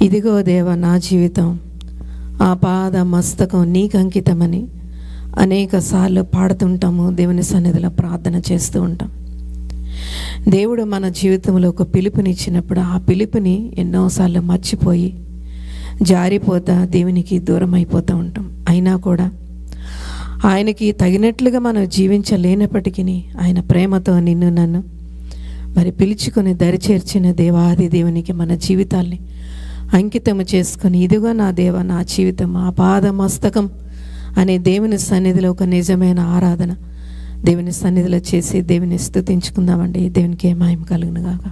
ఇదిగో దేవా నా జీవితం ఆపాద మస్తకం నీకు అంకితమని అనేక సార్లు పాడుతుంటాము. దేవుని సన్నిధిలో ప్రార్థన చేస్తూ ఉంటాం. దేవుడు మన జీవితంలో ఒక పిలుపునిచ్చినప్పుడు ఆ పిలుపుని ఎన్నోసార్లు మర్చిపోయి జారిపోతా దేవునికి దూరం అయిపోతూ ఉంటాం. అయినా కూడా ఆయనకి తగినట్లుగా మనం జీవించలేనప్పటికీ ఆయన ప్రేమతో నిన్ను నన్ను మరి పిలుచుకొని దరిచేర్చిన దేవాది దేవునికి మన జీవితాల్ని అంకితము చేసుకొని, ఇదిగో నా దేవ నా జీవితం ఆపాద మస్తకం అనే దేవుని సన్నిధిలో ఒక నిజమైన ఆరాధన దేవుని సన్నిధిలో చేసి దేవుని స్తుతించుకుందామండి. దేవునికి మహిమ కలుగును గాక.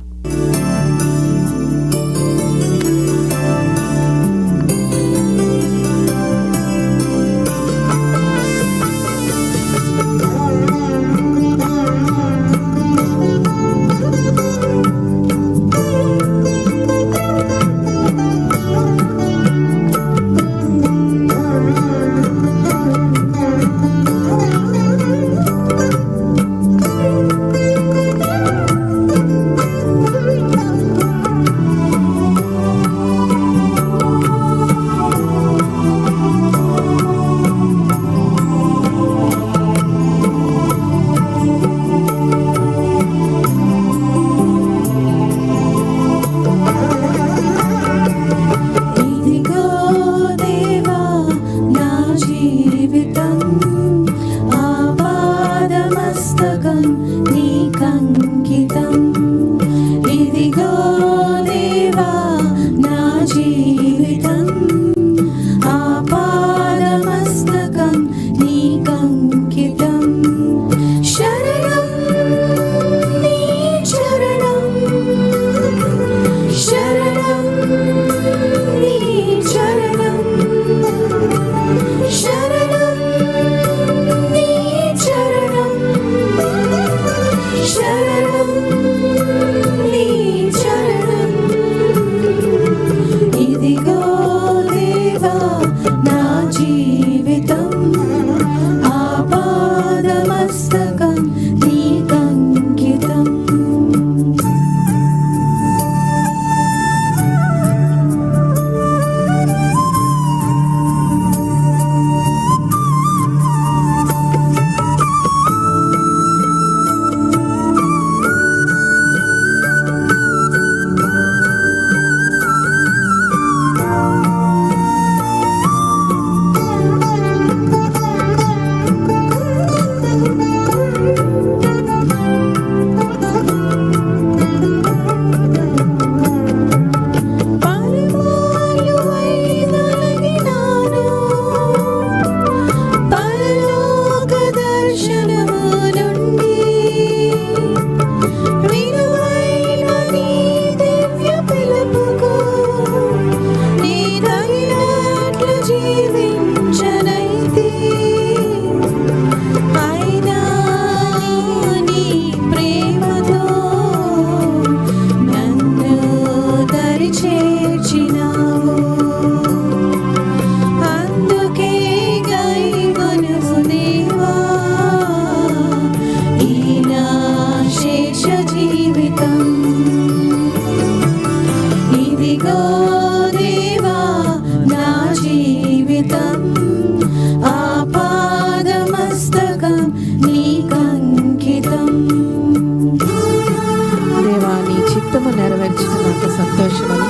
నెరవేర్చిన నాకు సంతోషమని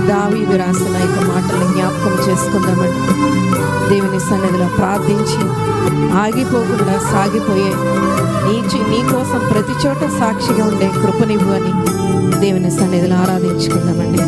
దావీదు రాసిన యొక్క మాటలను జ్ఞాపకం చేసుకుందామండి. దేవుని సన్నిధిలో ప్రార్థించి ఆగిపోకుండా సాగిపోయే నీ కోసం ప్రతి చోట సాక్షిగా ఉండే కృపనివ్వు అని దేవుని సన్నిధిలో ఆరాధించుకుందామండి.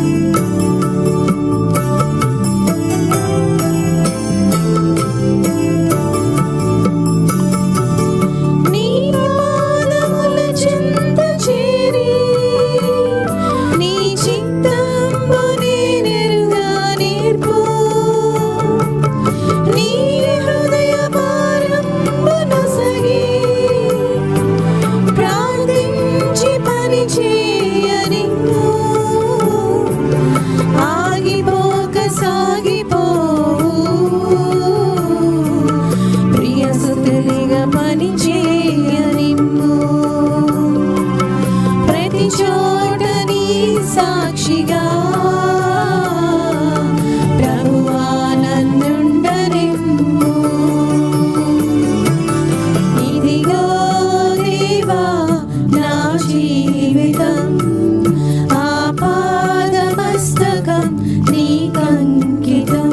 మస్తకం నీకంకితం.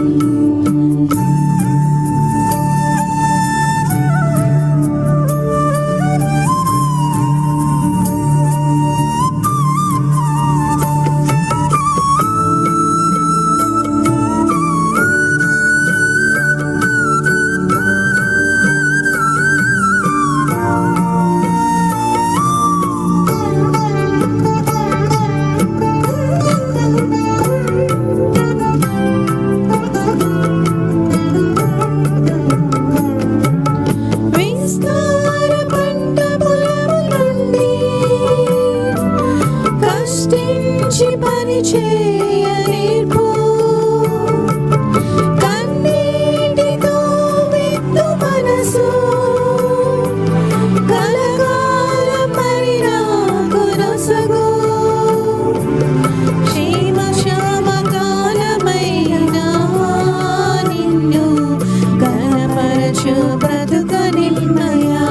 చేయనేర్పు కన్నీటితో విత్తు మనసు కలకాలం మరి నాకు నొసగు క్షేమ క్షేమకాలమైన నిన్ను కనపరచు బ్రతుక నిన్నయా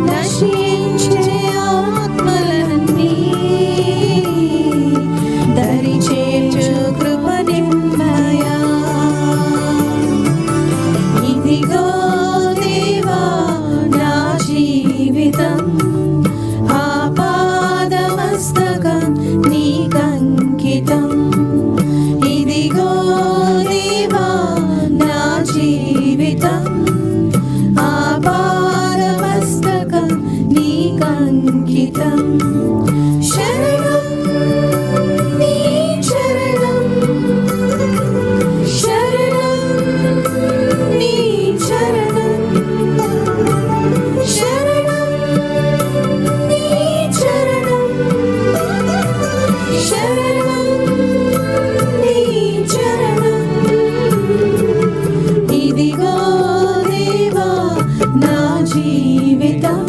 నశించే ఆత్మలన్నీ దరిచేర్చు కృప నిన్నయా. ఇదిగో దేవా నా జీవితం ఆపాదమస్తకం నీకంకితం. ఇదిగో దేవా నా జీవితం ఆపాదమస్తకం నీకంకితం. శరణం నీ చరణం శరణం నీ చరణం శరణం నీ చరణం శరణం నీ చరణం. ఇదిగో దేవా నా జీవితం